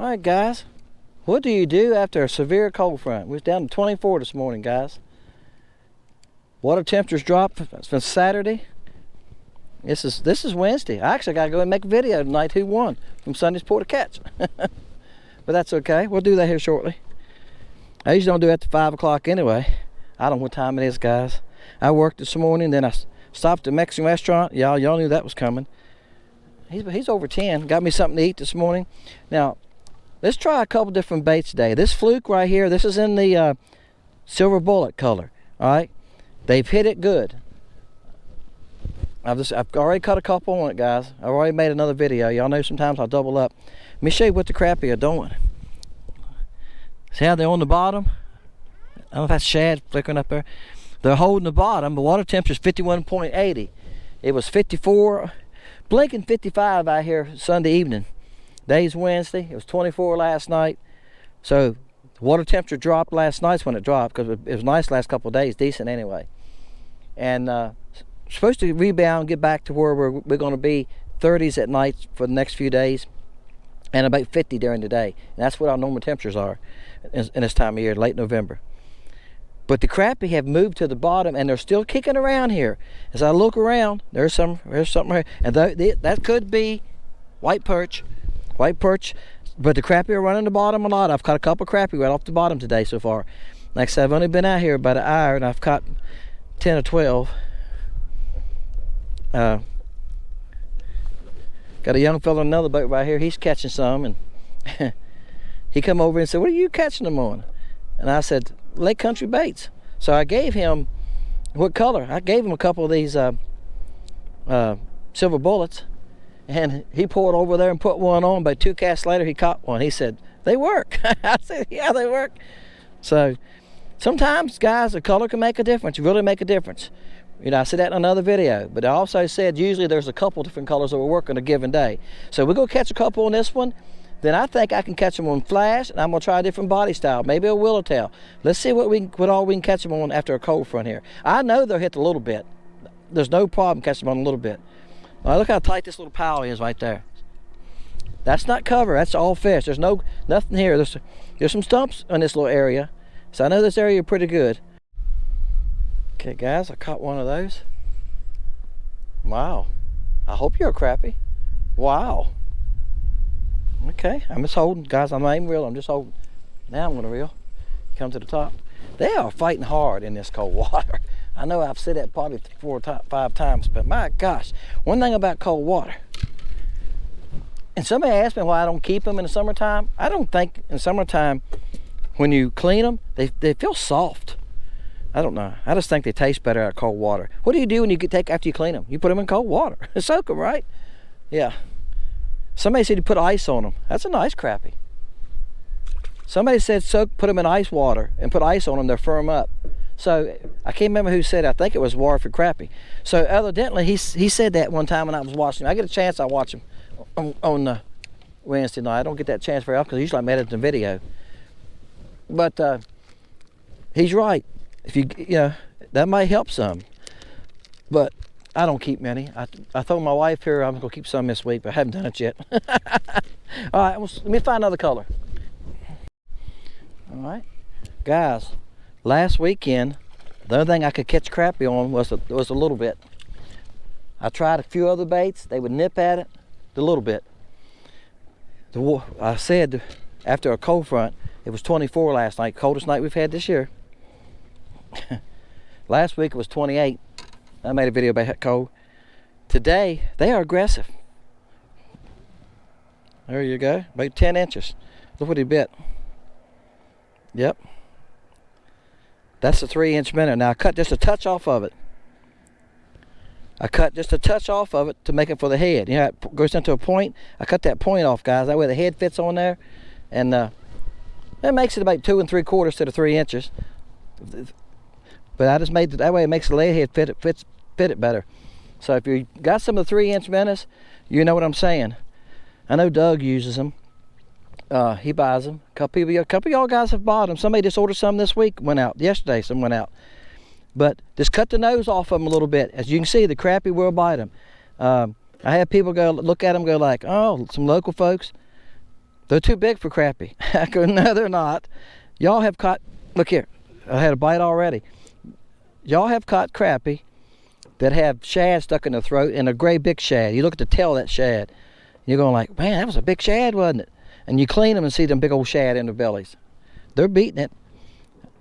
Alright guys, what do you do after a severe cold front? We're down to 24 this morning, guys. Water temperatures dropped since Saturday. This is Wednesday. I actually gotta go and make a video tonight who won from Sunday's Pour to Catch. But that's okay, we'll do that here shortly. I usually don't do it after 5 o'clock anyway. I don't know what time it is, guys. I worked this morning, then I stopped at a Mexican restaurant. Y'all knew that was coming. He's over 10, got me something to eat this morning. Now, let's try a couple different baits today. This fluke right here, this is in the silver bullet color, all right? They've hit it good. I've already cut a couple on it, guys. I've already made another video. Y'all know sometimes I'll double up. Let me show you what the crappie are doing. See how they're on the bottom? I don't know if that's shad flickering up there. They're holding the bottom. The water temperature is 51.80. It was 54, blinking 55 out here Sunday evening. Day's Wednesday. It was 24 last night. So the water temperature dropped last night's when it dropped, because it was nice last couple of days, decent anyway. And supposed to rebound, get back to where we're going to be 30s at night for the next few days, and about 50 during the day. And that's what our normal temperatures are in this time of year, late November. But the crappie have moved to the bottom, and they're still kicking around here. As I look around, there's something here, and that could be white perch, but the crappie are running the bottom a lot. I've caught a couple crappie right off the bottom today so far. Like I said, I've only been out here about an hour, and I've caught 10 or 12. Got a young fella on another boat right here. He's catching some, and he come over and said, "What are you catching them on?" And I said, "Lake Country baits." So I gave him, what color? I gave him a couple of these silver bullets, and he pulled over there and put one on. But 2 casts later, he caught one. He said, "They work." I said, "Yeah, they work." So sometimes, guys, the color can make a difference. Really make a difference. You know, I said that in another video, but I also said usually there's a couple different colors that will work on a given day. So we're gonna catch a couple on this one. Then I think I can catch them on flash, and I'm gonna try a different body style, maybe a willowtail. Let's see what all we can catch them on after a cold front here. I know they'll hit a little bit. There's no problem catching them on a little bit. All right, look how tight this little pile is right there. That's not cover, that's all fish. There's nothing here. There's some stumps in this little area, so I know this area pretty good. Okay, guys, I caught one of those. Wow. I hope you're a crappie. Wow. Okay, I'm just holding. Guys, I'm not even real, I'm just holding. Now I'm gonna reel. Come to the top. They are fighting hard in this cold water. I know I've said that probably 4 or 5 times, but my gosh, one thing about cold water, and somebody asked me why I don't keep them in the summertime. I don't think in summertime, when you clean them, they feel soft. I don't know. I just think they taste better out of cold water. What do you do when you after you clean them? You put them in cold water. Soak them, right? Yeah. Somebody said you put ice on them. That's a nice crappie. Somebody said put them in ice water and put ice on them, they'll firm up. So I can't remember who said it. I think it was Warford Crappie. So evidently he said that one time when I was watching him. I get a chance, I watch him on Wednesday night. I don't get that chance very often because usually I'm editing the video. But he's right. If you know, that might help some. But I don't keep many. I told my wife here I'm gonna keep some this week, but I haven't done it yet. All right, let me find another color. All right, guys. Last weekend, the only thing I could catch crappie on was a little bit. I tried a few other baits. They would nip at it a little bit. I said after a cold front, it was 24 last night, coldest night we've had this year. Last week it was 28. I made a video about that cold. Today, they are aggressive. There you go, about 10 inches. Look what he bit. Yep. That's a 3-inch minnow. Now I cut just a touch off of it. To make it for the head. You know, it goes into a point. I cut that point off, guys. That way the head fits on there. And that makes it about 2 3/4 instead of 3 inches. But I just made it that way. It makes the lead head fit it better. So if you got some of the 3-inch minnows, you know what I'm saying. I know Doug uses them. He buys them. A couple of y'all guys have bought them. Somebody just ordered some this week. Went out yesterday. Some went out. But just cut the nose off of them a little bit. As you can see, the crappie will bite them. I have people go look at them, go like, oh, some local folks. They're too big for crappie. I go, no, they're not. Y'all have caught, look here, I had a bite already. Y'all have caught crappie that have shad stuck in the throat, and a gray big shad. You look at the tail of that shad, you're going like, man, that was a big shad, wasn't it? And you clean them and see them big old shad in their bellies. They're beating it.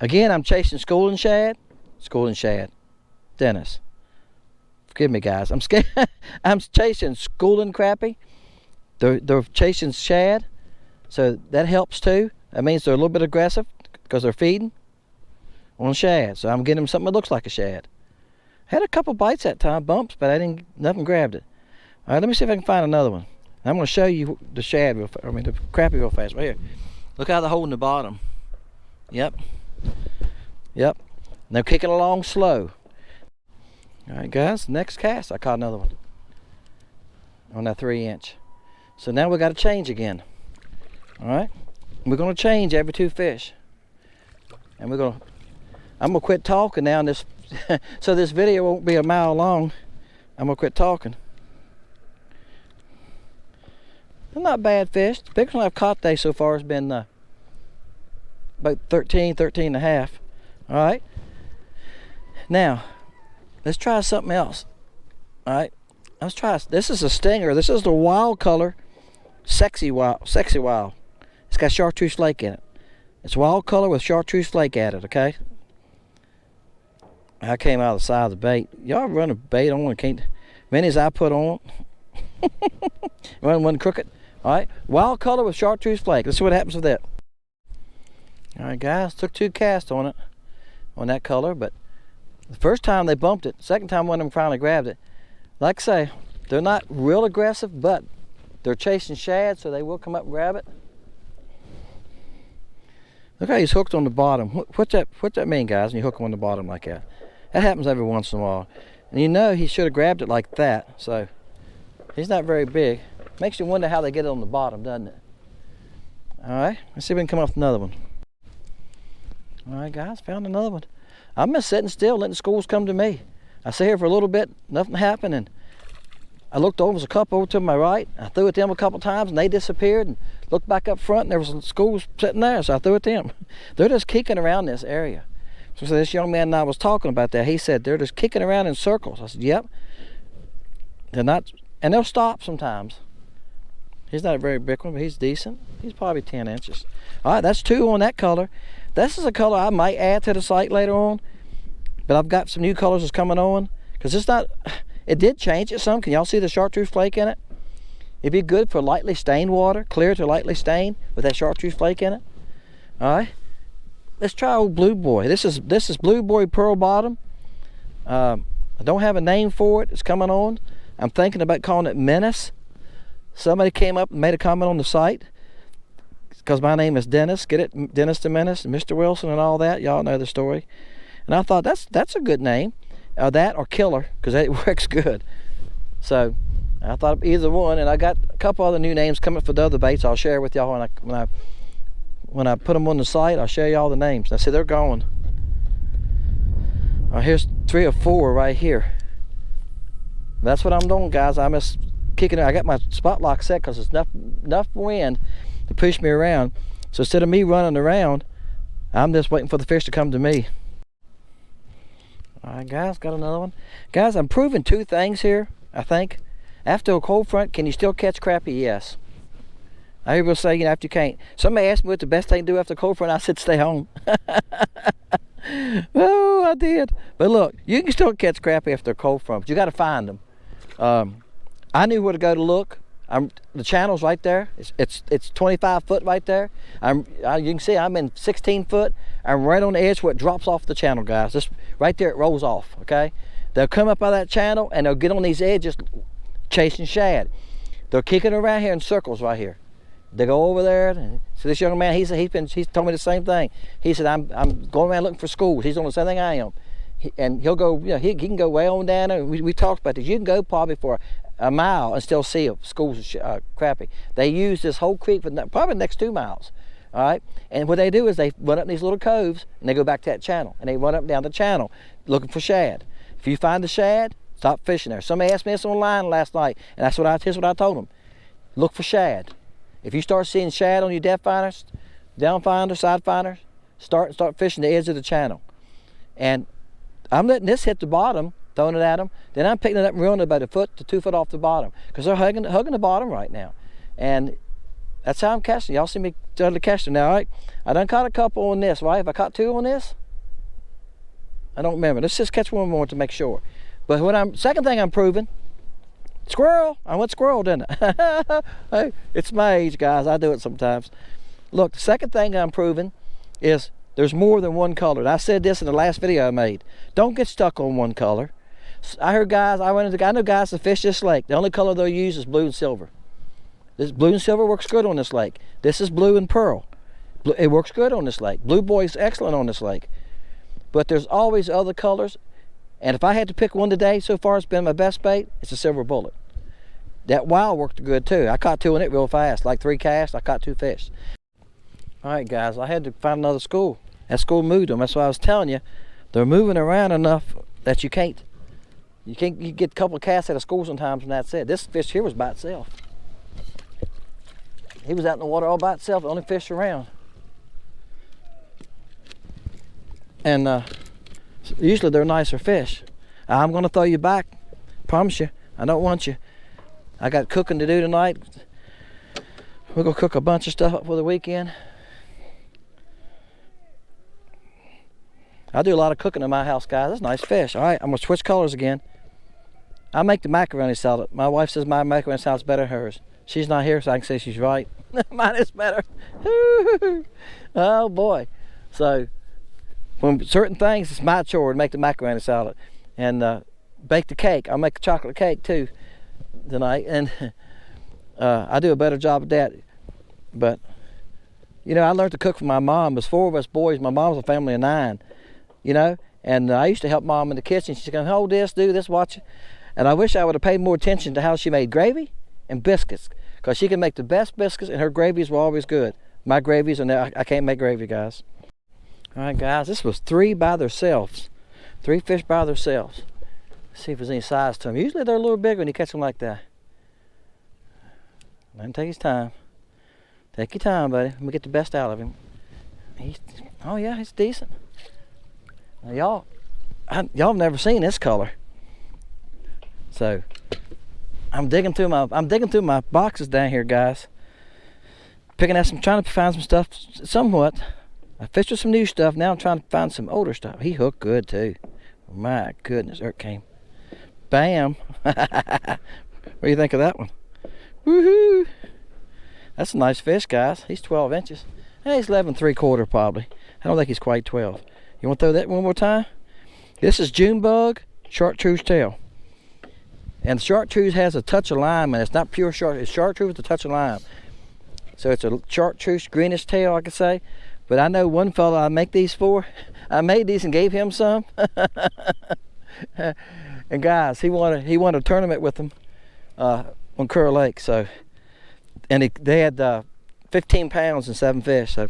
Again, I'm chasing schooling shad. Schooling shad. Dennis. Forgive me, guys. I'm scared. I'm chasing schooling crappie. They're chasing shad. So that helps too. That means they're a little bit aggressive because they're feeding on shad. So I'm getting them something that looks like a shad. Had a couple bites that time, bumps, but nothing grabbed it. All right, let me see if I can find another one. I'm going to show you the shad, the crappie real fast. Right here. Look how they're holding the bottom. Yep. Yep. And they're kicking along slow. All right, guys, next cast, I caught another one on that 3-inch. So now we got to change again. All right, we're going to change every 2 fish, and I'm going to quit talking now. And this, so this video won't be a mile long. I'm going to quit talking. They're not bad fish. The biggest one I've caught today so far has been about 13 and a half. All right. Now, let's try something else. All right. Let's try. This is a stinger. This is the wild color, sexy wild. It's got chartreuse flake in it. It's wild color with chartreuse flake added. Okay. I came out of the side of the bait. Y'all run a bait on and can't. Many as I put on. One crooked. All right. Wild color with chartreuse flake. Let's see what happens with that. All right, guys. Took 2 casts on it, on that color, but the first time they bumped it. The second time one of them finally grabbed it. Like I say, they're not real aggressive, but they're chasing shad, so they will come up and grab it. Look how he's hooked on the bottom. What's that mean, guys, when you hook him on the bottom like that? That happens every once in a while. And you know he should have grabbed it like that, so he's not very big. Makes you wonder how they get it on the bottom, doesn't it? All right, let's see if we can come up with another one. All right, guys, found another one. I'm just sitting still, letting the schools come to me. I sat here for a little bit, nothing happened, and I looked over, there was a couple over to my right. I threw at them a couple times, and they disappeared, and looked back up front, and there was some schools sitting there, so I threw at them. They're just kicking around this area. So this young man and I was talking about that. He said, they're just kicking around in circles. I said, yep. They're not, and they'll stop sometimes. He's not a very big one, but he's decent. He's probably 10 inches. All right, that's 2 on that color. This is a color I might add to the site later on, but I've got some new colors that's coming on, because it's not, it did change it some. Can y'all see the chartreuse flake in it? It'd be good for lightly stained water, clear to lightly stained with that chartreuse flake in it. All right, let's try old Blue Boy. This is Blue Boy Pearl Bottom. I don't have a name for it. It's coming on. I'm thinking about calling it Menace. Somebody came up and made a comment on the site, because my name is Dennis. Get it? Dennis the Menace, and Mr. Wilson and all that. Y'all know the story. And I thought that's a good name. That or Killer, because it works good. So I thought either one, and I got a couple other new names coming for the other baits. I'll share with y'all when I put them on the site. I'll share y'all the names. Now see, they're going. Here's 3 or 4 right here. That's what I'm doing, guys. I'm just kicking it. I got my spot lock set because it's enough wind to push me around. So instead of me running around, I'm just waiting for the fish to come to me. All right, guys, got another one. Guys, I'm proving 2 things here, I think. After a cold front, can you still catch crappie? Yes. I hear people say, you know, after you can't. Somebody asked me what the best thing to do after a cold front. I said, stay home. Oh, I did. But look, you can still catch crappie after a cold front, but you got to find them. I knew where to go to look. The channel's right there. It's 25 foot right there. You can see I'm in 16 foot. I'm right on the edge where it drops off the channel, guys. Just right there, it rolls off. Okay, they'll come up out of that channel and they'll get on these edges, chasing shad. They're kicking around here in circles right here. They go over there. And so this young man, he's told me the same thing. He said, I'm going around looking for schools. He's doing the same thing I am. And he'll go, you know, he can go way on down there. We talked about this. You can go probably for a mile and still see schools of crappie. They use this whole creek for probably the next 2 miles. All right, and what they do is they run up these little coves and they go back to that channel and they run up and down the channel looking for shad. If you find the shad, stop fishing there. Somebody asked me this online last night, and here's what I told them: look for shad. If you start seeing shad on your depth finders, down finders, side finders, start fishing the edge of the channel. And I'm letting this hit the bottom, throwing it at them. Then I'm picking it up and reeling it about 1 foot to 2 foot off the bottom, because they're hugging the bottom right now. And that's how I'm casting. Y'all see me totally casting now, right? I done caught a couple on this, right? Have I caught 2 on this? I don't remember. Let's just catch one more to make sure. But second thing I'm proving, squirrel. I went squirrel, didn't I? Hey, it's my age, guys. I do it sometimes. Look, the second thing I'm proving is there's more than one color. And I said this in the last video I made. Don't get stuck on one color. I heard guys, I know guys that fish this lake. The only color they'll use is blue and silver. This blue and silver works good on this lake. This is blue and pearl. It works good on this lake. Blue boy is excellent on this lake. But there's always other colors. And if I had to pick one today, so far it's been my best bait, it's a silver bullet. That wild worked good too. I caught 2 in it real fast, like 3 casts, I caught 2 fish. All right, guys, I had to find another school. That school moved them. That's why I was telling you, they're moving around enough that you get a couple of casts out of school sometimes, and that's it. This fish here was by itself. He was out in the water all by itself, the only fish around. And usually they're nicer fish. I'm gonna throw you back, promise you. I don't want you. I got cooking to do tonight. We're gonna cook a bunch of stuff up for the weekend. I do a lot of cooking in my house, guys. That's nice fish. All right, I'm gonna switch colors again. I make the macaroni salad. My wife says my macaroni salad's better than hers. She's not here, so I can say she's right. Mine is better. Oh boy. So when certain things, it's my chore to make the macaroni salad and bake the cake. I'll make a chocolate cake too tonight, and I do a better job at that. But you know, I learned to cook from my mom. There's 4 of us boys. My mom's a family of 9, you know, and I used to help mom in the kitchen. She's going, hold this, do this, watch it. And I wish I would have paid more attention to how she made gravy and biscuits, because she can make the best biscuits, and her gravies were always good. My gravies, and I can't make gravy, guys. All right, guys, this was 3 by themselves. 3 fish by themselves. Let's see if there's any size to them. Usually they're a little bigger when you catch them like that. Let him take his time. Take your time, buddy. Let me get the best out of him. Oh yeah, he's decent. Now, y'all have never seen this color. So I'm digging through my boxes down here, guys. Picking out trying to find some stuff somewhat. I fished with some new stuff. Now I'm trying to find some older stuff. He hooked good too. My goodness, there it came. Bam. What do you think of that one? Woohoo! That's a nice fish, guys. He's 12 inches. He's 11 3/4 probably. I don't think he's quite 12. You want to throw that one more time? This is June bug, chartreuse tail. And chartreuse has a touch of lime, and it's not pure chartreuse. It's chartreuse with a touch of lime. So it's a chartreuse greenish tail, I could say. But I know one fella I make these for. I made these and gave him some. And guys, he won a tournament with them on Curl Lake. So, and they had 15 pounds and 7 fish. So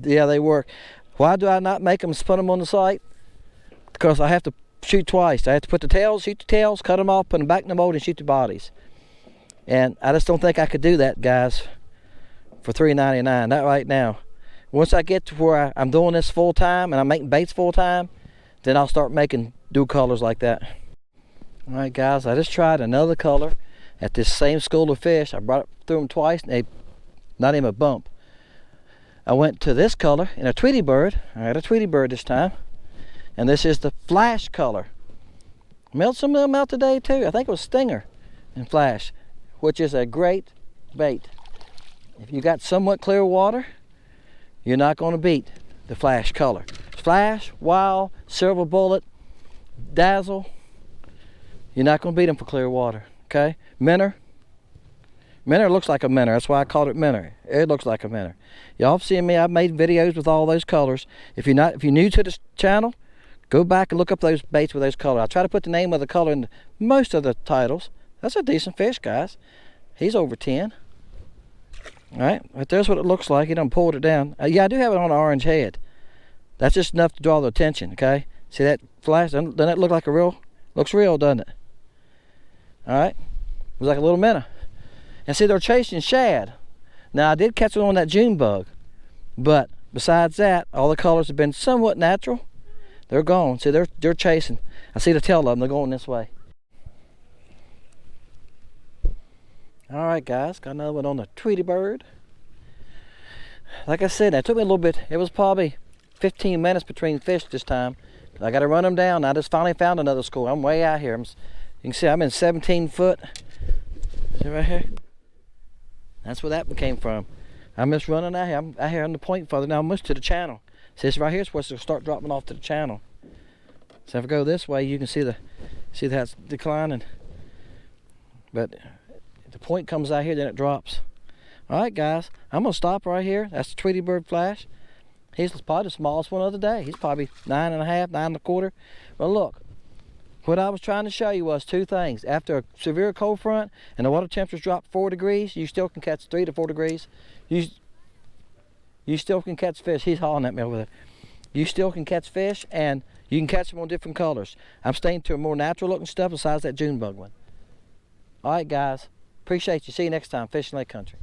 yeah, they work. Why do I not make them put them on the site? Because I have to shoot twice. I have to put the tails, shoot the tails, cut them off, put them back in the mold, and shoot the bodies. And I just don't think I could do that, guys, for $3.99. Not right now. Once I get to where I'm doing this full time and I'm making baits full time, then I'll start making dual colors like that. All right, guys, I just tried another color at this same school of fish. I brought it through them twice, and they not even a bump. I went to this color in a Tweety bird. I had a Tweety bird this time, and this is the flash color. Mailed some of them out today too. I think it was stinger and flash, which is a great bait. If you got somewhat clear water, you're not going to beat the flash color. Flash, wild, silver bullet, dazzle. You're not going to beat them for clear water. Okay, minnow. Minnow looks like a minnow. That's why I called it minnow. It looks like a minnow. Y'all have seen me. I've made videos with all those colors. If you're new to this channel, go back and look up those baits with those colors. I try to put the name of the color in most of the titles. That's a decent fish, guys. He's over 10. All right, but there's what it looks like. He done pulled it down. Yeah, I do have it on an orange head. That's just enough to draw the attention. Okay, see that flash? Doesn't that look like a real? Looks real, doesn't it? All right, it was like a little minnow. And see, they're chasing shad. Now, I did catch one on that June bug, but besides that, all the colors have been somewhat natural. They're gone. See, they're chasing. I see the tail of them. They're going this way. All right, guys, got another one on the Tweety bird. Like I said, it took me a little bit. It was probably 15 minutes between fish this time. I got to run them down. I just finally found another school. I'm way out here. You can see I'm in 17 foot. See right here? That's where that one came from. I'm just running out here. I'm out here on the point further now, almost to the channel. See, this right here is supposed to start dropping off to the channel. So if I go this way, you can see that's declining. But the point comes out here, then it drops. All right, guys, I'm gonna stop right here. That's the Tweety bird flash. He's probably the smallest one of the day. He's probably 9.5, 9.25. But look, what I was trying to show you was two things. After a severe cold front and the water temperatures drop 4 degrees, you still can catch 3 to 4 degrees. You still can catch fish. He's hauling at me over there. You still can catch fish, and you can catch them on different colors. I'm staying to a more natural looking stuff besides that June bug one. All right, guys. Appreciate you. See you next time. Fishing Lake Country.